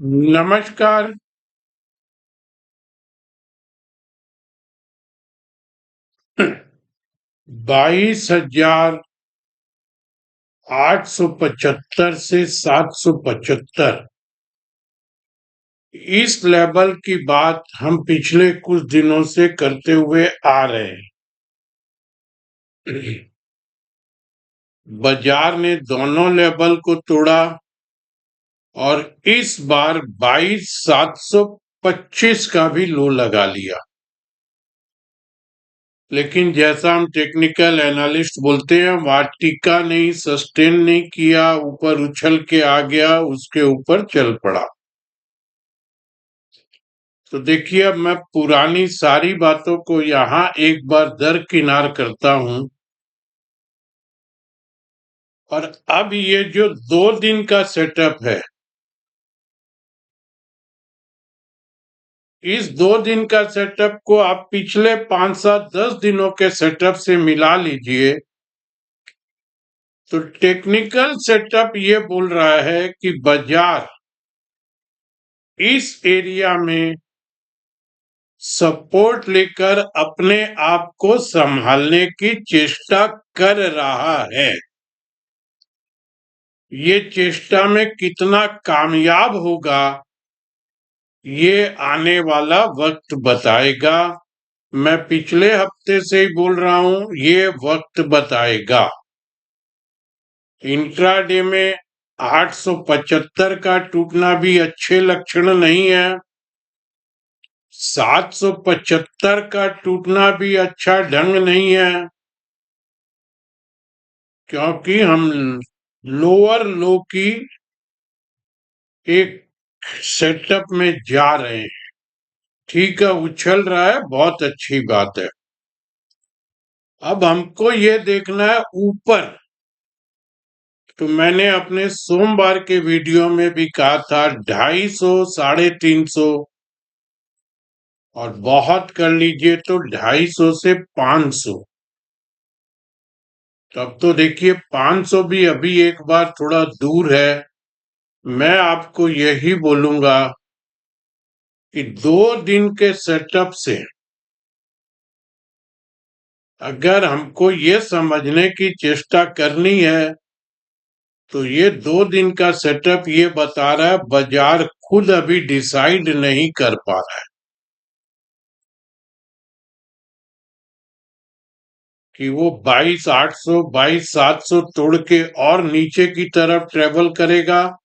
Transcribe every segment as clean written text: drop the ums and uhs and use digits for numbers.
नमस्कार। 22,875 से 775 इस लेवल की बात हम पिछले कुछ दिनों से करते हुए आ रहे हैं। बाजार ने दोनों लेवल को तोड़ा और इस बार 22,725 का भी लो लगा लिया। लेकिन जैसा हम टेक्निकल एनालिस्ट बोलते हैं, वहां टिका नहीं, सस्टेन नहीं किया, ऊपर उछल के आ गया, उसके ऊपर चल पड़ा। तो देखिए, अब मैं पुरानी सारी बातों को यहाँ एक बार दरकिनार करता हूं और अब ये जो 2 दिन का सेटअप है, इस 2 दिन का सेटअप को आप पिछले 5-7-10 दिनों के सेटअप से मिला लीजिए तो टेक्निकल सेटअप ये बोल रहा है कि बाजार इस एरिया में सपोर्ट लेकर अपने आप को संभालने की चेष्टा कर रहा है। ये चेष्टा में कितना कामयाब होगा, ये आने वाला वक्त बताएगा। मैं पिछले हफ्ते से ही बोल रहा हूं, ये वक्त बताएगा। इंट्राडे में 875 का टूटना भी अच्छे लक्षण नहीं है। 775 का टूटना भी अच्छा ढंग नहीं है, क्योंकि हम लोअर लो की एक सेटअप में जा रहे हैं। ठीक है, उछल रहा है, बहुत अच्छी बात है। अब हमको ये देखना है ऊपर। तो मैंने अपने सोमवार के वीडियो में भी कहा था 250, 350 और बहुत कर लीजिए तो 250 से 500। तब तो देखिए 500 भी अभी एक बार थोड़ा दूर है। मैं आपको यही बोलूंगा कि 2 दिन के सेटअप से अगर हमको ये समझने की चेष्टा करनी है तो ये 2 दिन का सेटअप ये बता रहा है बाजार खुद अभी डिसाइड नहीं कर पा रहा है कि वो 22,800, 22,700 तोड़ के और नीचे की तरफ ट्रेवल करेगा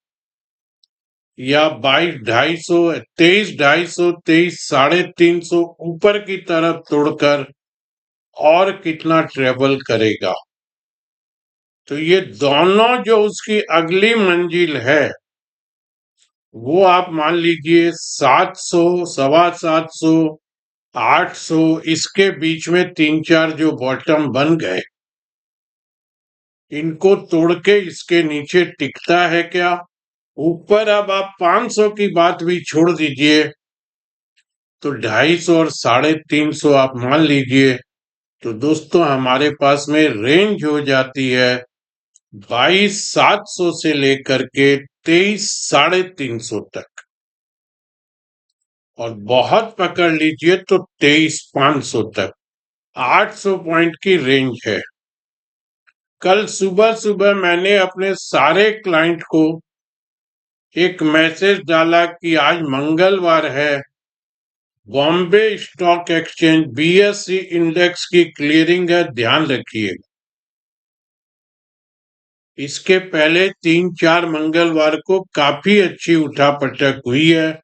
या 22,250, 23,250, 23,350 ऊपर की तरफ तोड़कर और कितना ट्रेवल करेगा। तो ये दोनों जो उसकी अगली मंजिल है वो आप मान लीजिए 700, 750, 800, इसके बीच में 3-4 जो बॉटम बन गए, इनको तोड़ के इसके नीचे टिकता है क्या? ऊपर अब आप 500 की बात भी छोड़ दीजिए तो 250 और 350 आप मान लीजिए। तो दोस्तों हमारे पास में रेंज हो जाती है 22,700 से लेकर के 23,350 तक, और बहुत पकड़ लीजिए तो 23,500 तक। 800 पॉइंट की रेंज है। कल सुबह सुबह मैंने अपने सारे क्लाइंट को एक मैसेज डाला कि आज मंगलवार है, Bombay stock exchange BSE index की क्लियरिंग है, ध्यान रखिएगा। इसके पहले 3-4 मंगलवार को काफी अच्छी उठापटक हुई है,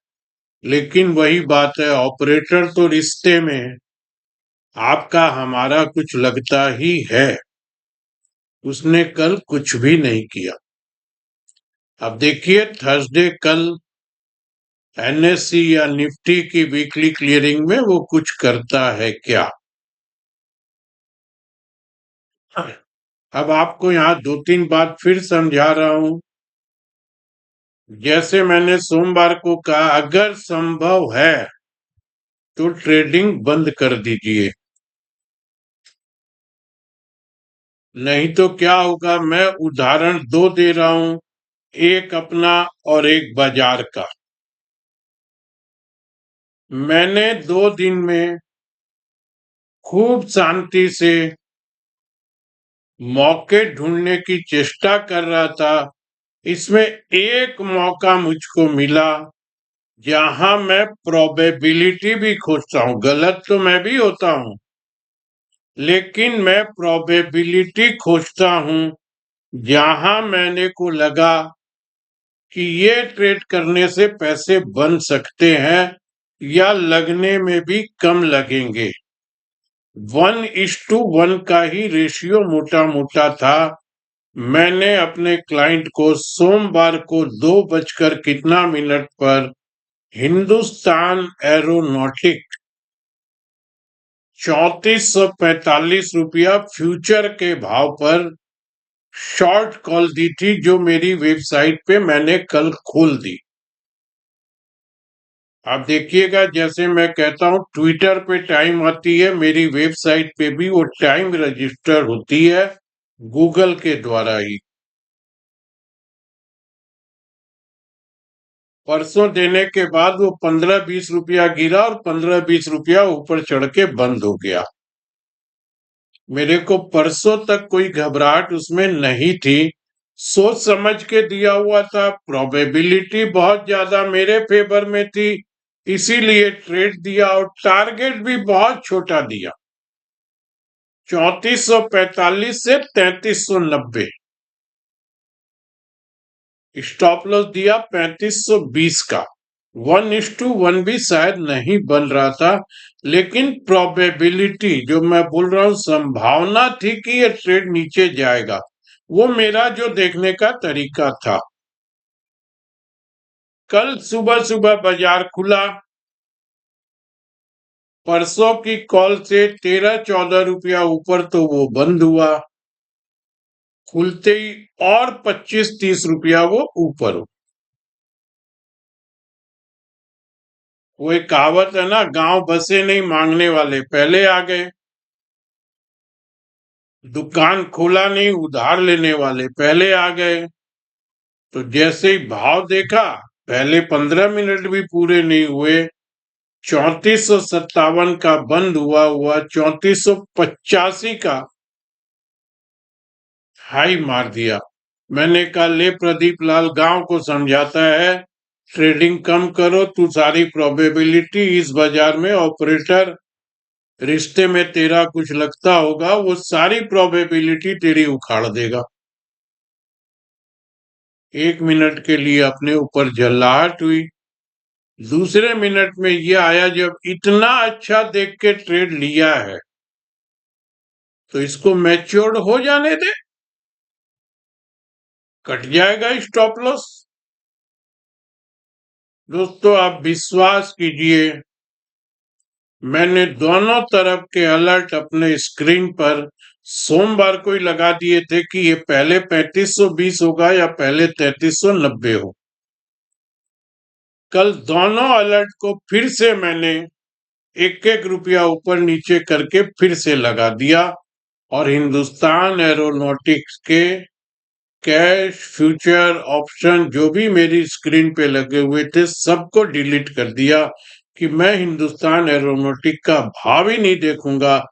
लेकिन वही बात है, ऑपरेटर तो रिश्ते में है, आपका हमारा कुछ लगता ही है। उसने कल कुछ भी नहीं किया। अब देखिए थर्सडे कल एनएससी या निफ्टी की वीकली क्लियरिंग में वो कुछ करता है क्या। अब आपको यहाँ 2-3 बात फिर समझा रहा हूं। जैसे मैंने सोमवार को कहा, अगर संभव है तो ट्रेडिंग बंद कर दीजिए, नहीं तो क्या होगा। मैं उदाहरण दो दे रहा हूं, एक अपना और एक बाजार का। मैंने 2 दिन में खूब शांति से मौके ढूंढने की चेष्टा कर रहा था। इसमें एक मौका मुझको मिला जहां मैं प्रोबेबिलिटी भी खोजता हूं। गलत तो मैं भी होता हूं, लेकिन मैं प्रोबेबिलिटी खोजता हूं जहां मैंने को लगा कि ये ट्रेड करने से पैसे बन सकते हैं या लगने में भी कम लगेंगे। 1:1 का ही रेशियो मोटा मोटा था। मैंने अपने क्लाइंट को सोमवार को 2 बजकर कितना मिनट पर हिंदुस्तान एरोनॉटिक 3445 रुपया फ्यूचर के भाव पर शॉर्ट कॉल दी थी, जो मेरी वेबसाइट पे मैंने कल खोल दी। आप देखिएगा, जैसे मैं कहता हूं ट्विटर पे टाइम आती है, मेरी वेबसाइट पे भी वो टाइम रजिस्टर होती है गूगल के द्वारा ही। परसों देने के बाद वो 15-20 रुपया गिरा और 15-20 रुपया ऊपर चढ़ के बंद हो गया। मेरे को परसों तक कोई घबराहट उसमें नहीं थी, सोच समझ के दिया हुआ था। प्रोबेबिलिटी बहुत ज्यादा मेरे फेवर में थी, इसीलिए ट्रेड दिया और टारगेट भी बहुत छोटा दिया, 3445 से 3390। स्टॉप लॉस दिया 3520 का। 1:1 भी शायद नहीं बन रहा था, लेकिन प्रोबेबिलिटी जो मैं बोल रहा हूं, संभावना थी कि ये ट्रेड नीचे जाएगा, वो मेरा जो देखने का तरीका था। कल सुबह सुबह बाजार खुला, परसों की कॉल से 13-14 रुपया ऊपर तो वो बंद हुआ, खुलते ही और 25-30 रुपया वो ऊपर हो। वो एक कहावत है ना, गांव बसे नहीं मांगने वाले पहले आ गए। दुकान खोला नहीं उधार लेने वाले पहले आ गए। तो जैसे ही भाव देखा, पहले 15 मिनट भी पूरे नहीं हुए, 3457 का बंद हुआ हुआ 3485 का हाई मार दिया। मैंने कहा, ले प्रदीप लाल गांव को समझाता है, ट्रेडिंग कम करो, तू सारी प्रोबेबिलिटी इस बाजार में ऑपरेटर रिश्ते में तेरा कुछ लगता होगा, वो सारी प्रोबेबिलिटी तेरी उखाड़ देगा। 1 मिनट के लिए अपने ऊपर जल्लाहट हुई, दूसरे मिनट में ये आया, जब इतना अच्छा देख के ट्रेड लिया है तो इसको मैच्योर्ड हो जाने दे, कट जाएगा स्टॉप लॉस। दोस्तों आप विश्वास कीजिए, मैंने दोनों तरफ के अलर्ट अपने स्क्रीन पर सोमवार को ही लगा दिए थे कि ये पहले 3520 होगा या पहले 3390 हो। कल दोनों अलर्ट को फिर से मैंने 1-1 रुपया ऊपर नीचे करके फिर से लगा दिया और हिंदुस्तान एरोनॉटिक्स के कैश फ्यूचर ऑप्शन जो भी मेरी स्क्रीन पे लगे हुए थे सबको डिलीट कर दिया कि मैं हिंदुस्तान एरोनॉटिक का भाव ही नहीं देखूंगा।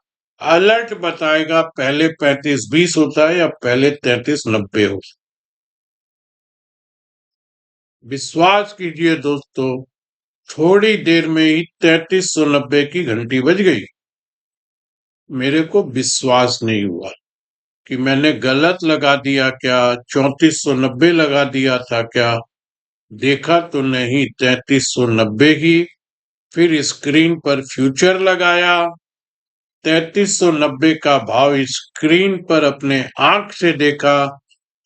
अलर्ट बताएगा पहले 3520 होता है या पहले 3390 हो। विश्वास कीजिए दोस्तों, थोड़ी देर में ही 3390 की घंटी बज गई। मेरे को विश्वास नहीं हुआ कि मैंने गलत लगा दिया क्या, 3490 लगा दिया था क्या। देखा तो नहीं, 3390 ही। फिर स्क्रीन पर फ्यूचर लगाया, 3390 का भाव स्क्रीन पर अपने आंख से देखा।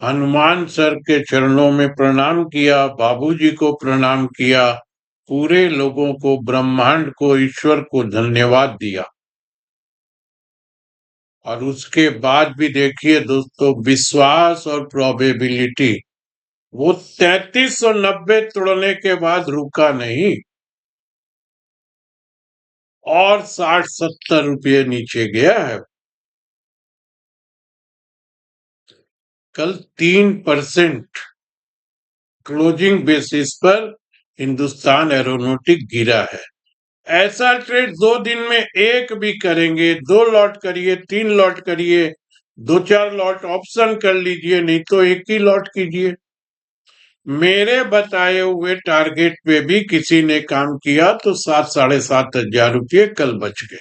हनुमान सर के चरणों में प्रणाम किया, बाबूजी को प्रणाम किया, पूरे लोगों को, ब्रह्मांड को, ईश्वर को धन्यवाद दिया। और उसके बाद भी देखिए दोस्तों, विश्वास और प्रोबेबिलिटी वो 3390 तोड़ने के बाद रुका नहीं और 60-70 रुपये नीचे गया है। कल 3% क्लोजिंग बेसिस पर हिंदुस्तान एरोनॉटिक गिरा है। ऐसा ट्रेड 2 दिन में एक भी करेंगे, 2 लॉट करिए, 3 लॉट करिए, 2-4 लॉट ऑप्शन कर लीजिए, नहीं तो एक ही लॉट कीजिए। मेरे बताए हुए टारगेट पे भी किसी ने काम किया तो 7-7,500 रुपये कल बच गए।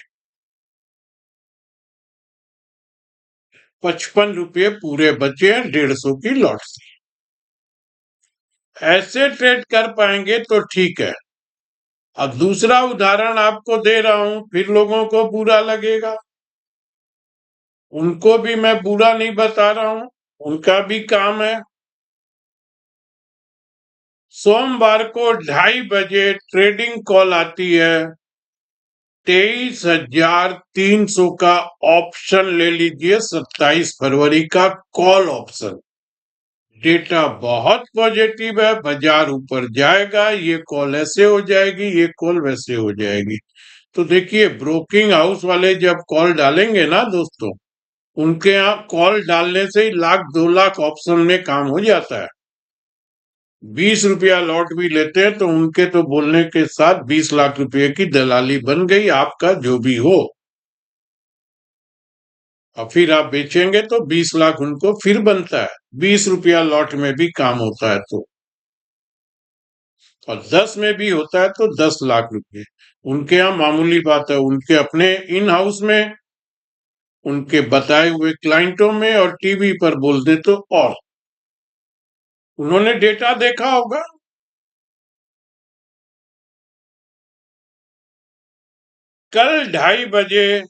55 रुपये पूरे बचे हैं 150 की लॉट से। ऐसे ट्रेड कर पाएंगे तो ठीक है। अब दूसरा उदाहरण आपको दे रहा हूं, फिर लोगों को बुरा लगेगा। उनको भी मैं बुरा नहीं बता रहा हूं, उनका भी काम है। सोमवार को 2:30 बजे ट्रेडिंग कॉल आती है, 23,300 का ऑप्शन ले लीजिए, 27 फरवरी का कॉल ऑप्शन। डेटा बहुत पॉजिटिव है, बाजार ऊपर जाएगा, ये कॉल ऐसे हो जाएगी, ये कॉल वैसे हो जाएगी। तो देखिए, ब्रोकिंग हाउस वाले जब कॉल डालेंगे ना दोस्तों, उनके यहाँ कॉल डालने से ही 1,00,000-2,00,000 ऑप्शन में काम हो जाता है। 20 रुपया लॉट भी लेते हैं तो उनके तो बोलने के साथ 20 लाख रुपए की दलाली बन गई, आपका जो भी हो। और फिर आप बेचेंगे तो 20 लाख उनको फिर बनता है, 20 रुपया लॉट में भी काम होता है तो। और 10 में भी होता है तो 10 लाख रुपए उनके यहाँ मामूली बात है। उनके अपने इन हाउस में, उनके बताए हुए क्लाइंटों में, और टीवी पर बोल दे तो और। उन्होंने डेटा देखा होगा। कल 2:30 बजे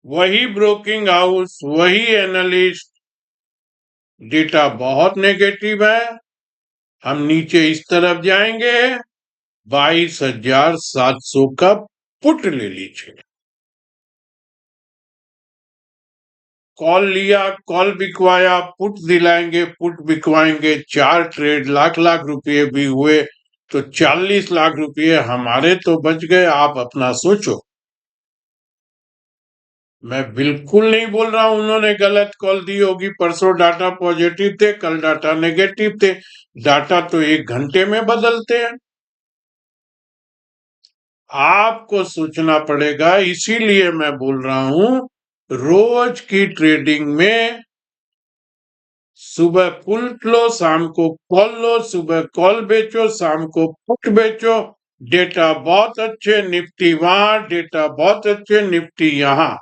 वही ब्रोकिंग हाउस, वही एनालिस्ट, डेटा बहुत नेगेटिव है, हम नीचे इस तरफ जाएंगे, 22,700 का पुट ले लीजिए। कॉल लिया, कॉल बिकवाया, पुट दिलाएंगे, पुट बिकवाएंगे, 4 ट्रेड, लाख लाख रुपए भी हुए तो 40 लाख रुपए हमारे तो बच गए। आप अपना सोचो। मैं बिल्कुल नहीं बोल रहा हूं उन्होंने गलत कॉल दी होगी, परसों डाटा पॉजिटिव थे, कल डाटा नेगेटिव थे। डाटा तो 1 घंटे में बदलते हैं। आपको सोचना पड़ेगा, इसीलिए मैं बोल रहा हूं, रोज की ट्रेडिंग में सुबह पुट लो, शाम को कॉल लो, सुबह कॉल बेचो, शाम को पुट बेचो। डेटा बहुत अच्छे, निफ्टी वहां, डेटा बहुत अच्छे, निफ्टी यहां।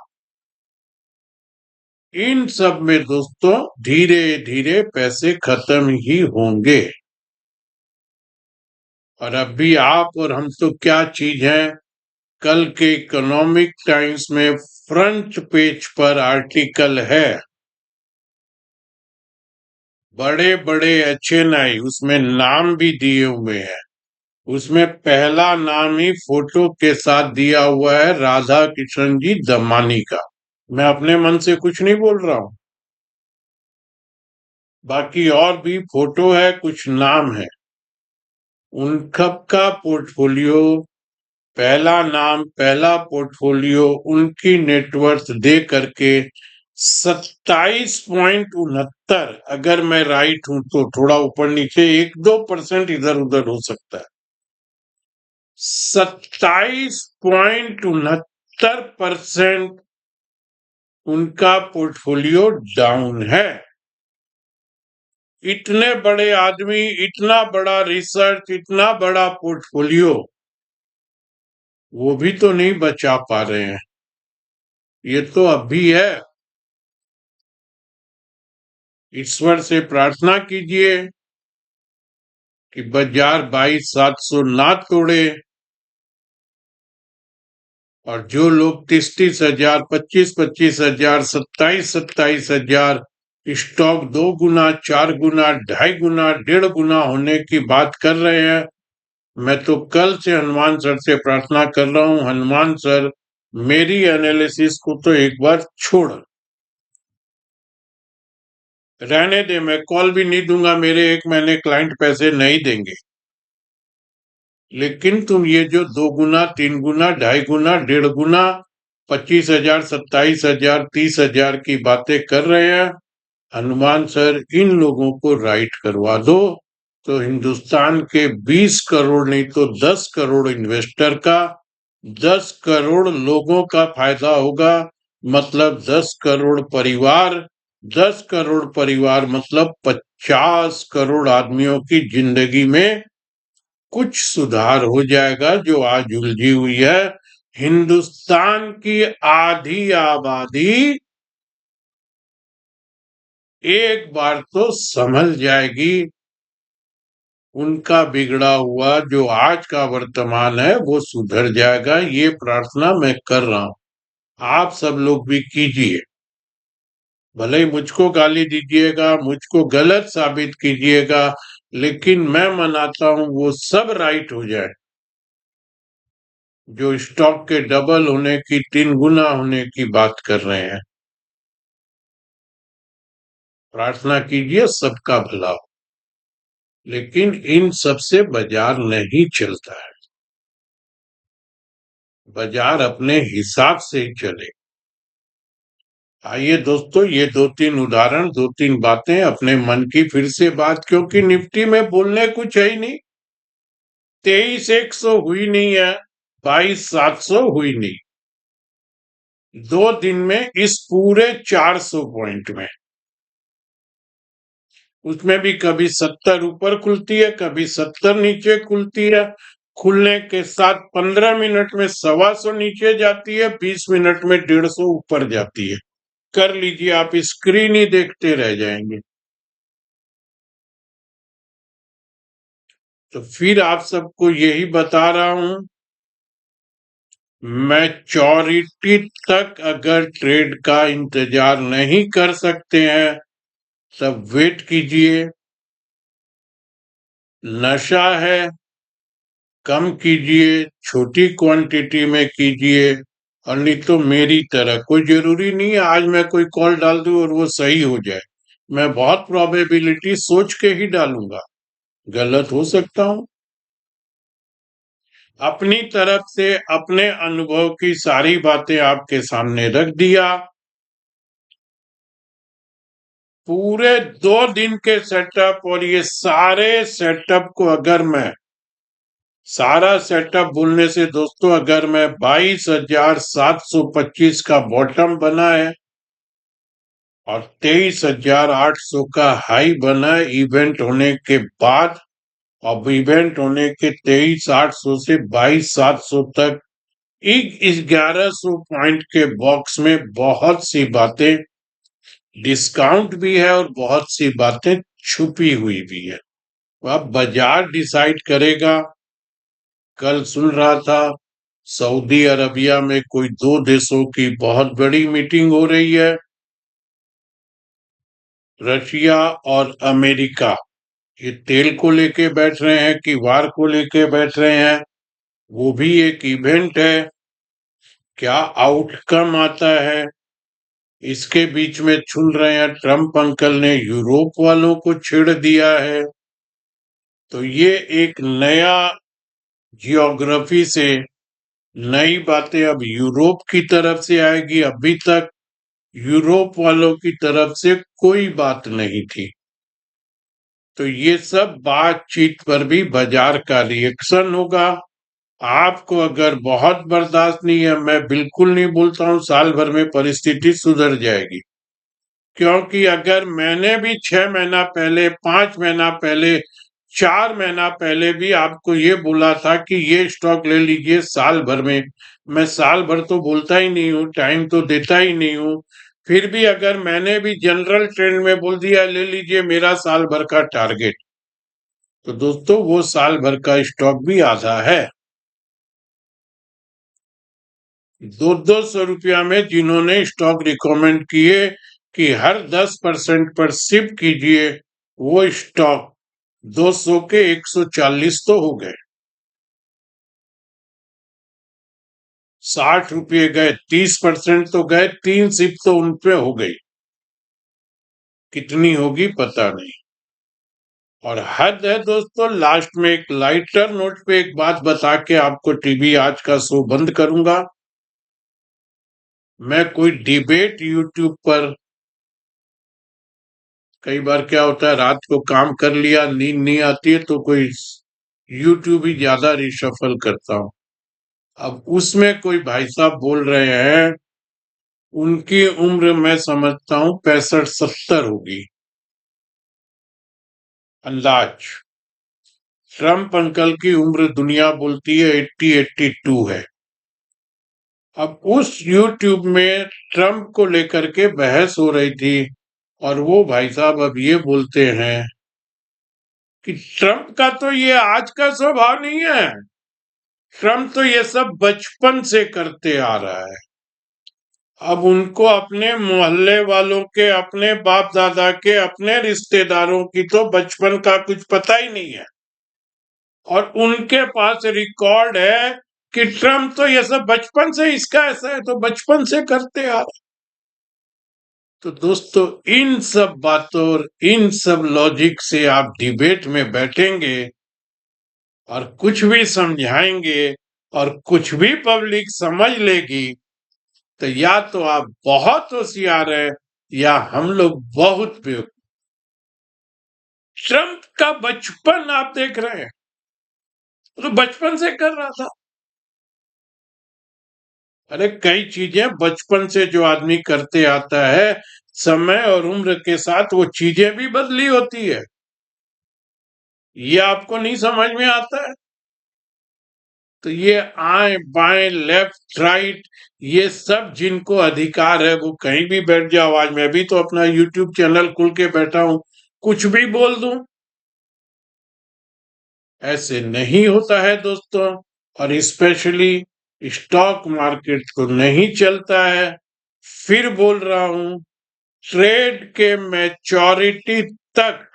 इन सब में दोस्तों धीरे धीरे पैसे खत्म ही होंगे। और अभी आप और हम तो क्या चीज है, कल के इकोनॉमिक टाइम्स में फ्रंट पेज पर आर्टिकल है, बड़े बड़े HNI, उसमें नाम भी दिए हुए हैं। उसमें पहला नाम ही फोटो के साथ दिया हुआ है, राधा किशन जी दमानी का। मैं अपने मन से कुछ नहीं बोल रहा हूं, बाकी और भी फोटो है, कुछ नाम है। उन सब का पोर्टफोलियो, पहला नाम, पहला पोर्टफोलियो, उनकी नेटवर्थ दे करके 27.69, अगर मैं राइट हूं तो थोड़ा ऊपर नीचे 1-2% इधर उधर हो सकता है, 27.69% उनका पोर्टफोलियो डाउन है। इतने बड़े आदमी, इतना बड़ा रिसर्च, इतना बड़ा पोर्टफोलियो, वो भी तो नहीं बचा पा रहे हैं। ये तो अभी है। ईश्वर से प्रार्थना कीजिए कि बाजार 22,700 ना तोड़े, और जो लोग 30,000, 25,000, 27,000 स्टॉक 2 गुना, 4 गुना, 2.5 गुना, 1.5 गुना होने की बात कर रहे हैं, मैं तो कल से हनुमान सर से प्रार्थना कर रहा हूं, हनुमान सर मेरी एनालिसिस को तो एक बार छोड़, रहने दे, मैं कॉल भी नहीं दूंगा, मेरे 1 महीने क्लाइंट पैसे नहीं देंगे। लेकिन तुम ये जो 2 गुना, 3 गुना, 2.5 गुना, 1.5 गुना, 25,000, 27,000, 30,000 की बातें कर रहे हैं, हनुमान सर इन लोगों को राइट करवा दो। तो हिंदुस्तान के 20 करोड़ नहीं तो 10 करोड़ इन्वेस्टर का 10 करोड़ लोगों का फायदा होगा। मतलब 10 करोड़ परिवार, 10 करोड़ परिवार मतलब 50 करोड़ आदमियों की जिंदगी में कुछ सुधार हो जाएगा जो आज उलझी हुई है। हिंदुस्तान की आधी आबादी एक बार तो संभल जाएगी। उनका बिगड़ा हुआ जो आज का वर्तमान है वो सुधर जाएगा, ये प्रार्थना मैं कर रहा हूं। आप सब लोग भी कीजिए। भले ही मुझको गाली दीजिएगा, मुझको गलत साबित कीजिएगा, लेकिन मैं मनाता हूं वो सब राइट हो जाए। जो स्टॉक के डबल होने की, 3 गुना होने की बात कर रहे हैं। प्रार्थना कीजिए सबका भला हो, लेकिन इन सबसे बाजार नहीं चलता है। बाजार अपने हिसाब से ही चले। आइए दोस्तों, ये 2-3 उदाहरण, 2-3 बातें अपने मन की फिर से बात, क्योंकि निफ्टी में बोलने कुछ है ही नहीं। 23,100 हुई नहीं है, 22,700 हुई नहीं। 2 दिन में इस पूरे 400 पॉइंट में, उसमें भी कभी 70 ऊपर खुलती है, कभी 70 नीचे खुलती है। खुलने के साथ 15 मिनट में 125 नीचे जाती है, 20 मिनट में 150 ऊपर जाती है। कर लीजिए, आप स्क्रीन ही देखते रह जाएंगे। तो फिर आप सबको यही बता रहा हूं, मैच्योरिटी तक अगर ट्रेड का इंतजार नहीं कर सकते हैं तब वेट कीजिए। नशा है, कम कीजिए, छोटी क्वांटिटी में कीजिए। और नहीं तो मेरी तरह, कोई जरूरी नहीं है आज मैं कोई कॉल डाल दूं और वो सही हो जाए। मैं बहुत प्रोबेबिलिटी सोच के ही डालूंगा, गलत हो सकता हूं। अपनी तरफ से अपने अनुभव की सारी बातें आपके सामने रख दिया। पूरे 2 दिन के सेटअप, और ये सारे सेटअप को अगर मैं, सारा सेटअप बोलने से दोस्तों, अगर मैं 22,725 का बॉटम बना है और 23,800 का हाई बना है इवेंट होने के बाद, अब इवेंट होने के 23,800 से 22,700 तक, 1100 पॉइंट के बॉक्स में बहुत सी बातें डिस्काउंट भी है और बहुत सी बातें छुपी हुई भी है। अब बाजार डिसाइड करेगा। कल सुन रहा था सऊदी अरबिया में कोई 2 देशों की बहुत बड़ी मीटिंग हो रही है, रशिया और अमेरिका। ये तेल को लेके बैठ रहे हैं कि वार को लेके बैठ रहे हैं, वो भी एक इवेंट है। क्या आउटकम आता है इसके बीच में चुन रहे हैं। ट्रम्प अंकल ने यूरोप वालों को छेड़ दिया है। तो ये एक नया जियोग्राफी से नई बातें अब यूरोप की तरफ से आएगी। अभी तक यूरोप वालों की तरफ से कोई बात नहीं थी। तो ये सब बातचीत पर भी बाजार का रिएक्शन होगा। आपको अगर बहुत बर्दाश्त नहीं है, मैं बिल्कुल नहीं बोलता हूं साल भर में परिस्थिति सुधर जाएगी, क्योंकि अगर मैंने भी 6 महीना पहले, 5 महीना पहले, 4 महीना पहले भी आपको ये बोला था कि ये स्टॉक ले लीजिए साल भर में, मैं साल भर तो बोलता ही नहीं हूँ, टाइम तो देता ही नहीं हूँ, फिर भी अगर मैंने भी जनरल ट्रेंड में बोल दिया ले लीजिए मेरा साल भर का टारगेट, तो दोस्तों वो साल भर का स्टॉक भी आधा है। 200-200 रुपया में जिन्होंने स्टॉक रिकमेंड किए कि हर 10% पर शिफ्ट कीजिए, वो स्टॉक 200 के 140 तो हो गए। 60 रुपये गए, 30% तो गए, 3 शिफ्ट तो उन पे हो गई। कितनी होगी पता नहीं। और हद है दोस्तों, लास्ट में एक लाइटर नोट पे एक बात बता के आपको टीवी आज का शो बंद करूंगा। मैं कोई डिबेट यूट्यूब पर कई बार क्या होता है, रात को काम कर लिया, नींद नहीं आती है तो कोई यूट्यूब ही ज्यादा रिशफल करता हूँ। अब उसमें कोई भाई साहब बोल रहे हैं, उनकी उम्र मैं समझता हूँ 65-70 होगी अंदाज। ट्रम्प अंकल की उम्र दुनिया बोलती है 80-82 है। अब उस यूट्यूब में ट्रम्प को लेकर के बहस हो रही थी, और वो भाई साहब अब ये बोलते हैं कि ट्रम्प का तो ये आज का स्वभाव नहीं है, ट्रम्प तो ये सब बचपन से करते आ रहा है। अब उनको अपने मोहल्ले वालों के, अपने बाप दादा के, अपने रिश्तेदारों की तो बचपन का कुछ पता ही नहीं है, और उनके पास रिकॉर्ड है कि ट्रम्प तो ये सब बचपन से, इसका ऐसा है तो बचपन से करते आ रहे। तो दोस्तों, इन सब बातों और इन सब लॉजिक से आप डिबेट में बैठेंगे और कुछ भी समझाएंगे और कुछ भी पब्लिक समझ लेगी, तो या तो आप बहुत होशियार हैं या हम लोग बहुत बेवकूफ। ट्रम्प का बचपन आप देख रहे हैं, तो बचपन से कर रहा था। अरे कई चीजें बचपन से जो आदमी करते आता है, समय और उम्र के साथ वो चीजें भी बदली होती है। ये आपको नहीं समझ में आता है? तो ये आए बाएं लेफ्ट राइट, ये सब जिनको अधिकार है वो कहीं भी बैठ जाओ। आज मैं भी तो अपना यूट्यूब चैनल खुल के बैठा हूं, कुछ भी बोल दूं। ऐसे नहीं होता है दोस्तों, और स्पेशली स्टॉक मार्केट तो नहीं चलता है। फिर बोल रहा हूं, ट्रेड के मैच्योरिटी तक,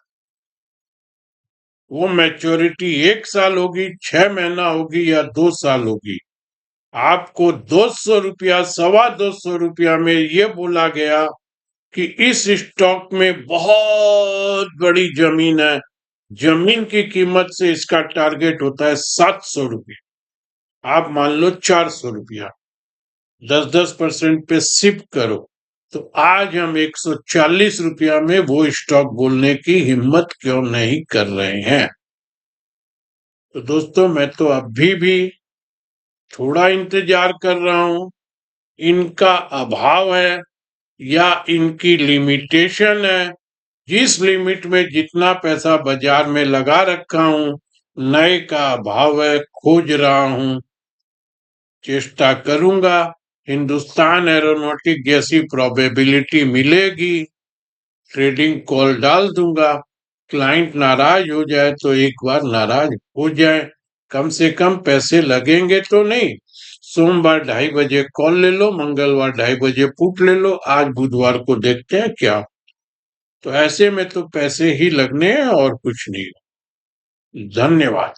वो मैच्योरिटी 1 साल होगी, 6 महीना होगी या 2 साल होगी, आपको 200 रुपया, 225 रुपया में ये बोला गया कि इस स्टॉक में बहुत बड़ी जमीन है, जमीन की कीमत से इसका टारगेट होता है 700 रुपये, आप मान लो 400 रुपया, 10-10% पे शिफ्ट करो, तो आज हम 140 रुपया में वो स्टॉक बोलने की हिम्मत क्यों नहीं कर रहे हैं? तो दोस्तों, मैं तो अभी भी थोड़ा इंतजार कर रहा हूं। इनका अभाव है या इनकी लिमिटेशन है? जिस लिमिट में जितना पैसा बाजार में लगा रखा हूं, नए का अभाव है, खोज रहा हूं, चेष्टा करूंगा। हिंदुस्तान एरोनॉटिक जैसी प्रोबेबिलिटी मिलेगी, ट्रेडिंग कॉल डाल दूंगा। क्लाइंट नाराज हो जाए तो एक बार नाराज हो जाए, कम से कम पैसे लगेंगे तो नहीं। सोमवार 2:30 बजे कॉल ले लो, मंगलवार 2:30 बजे पुट ले लो, आज बुधवार को देखते हैं क्या। तो ऐसे में तो पैसे ही लगने हैं और कुछ नहीं। धन्यवाद।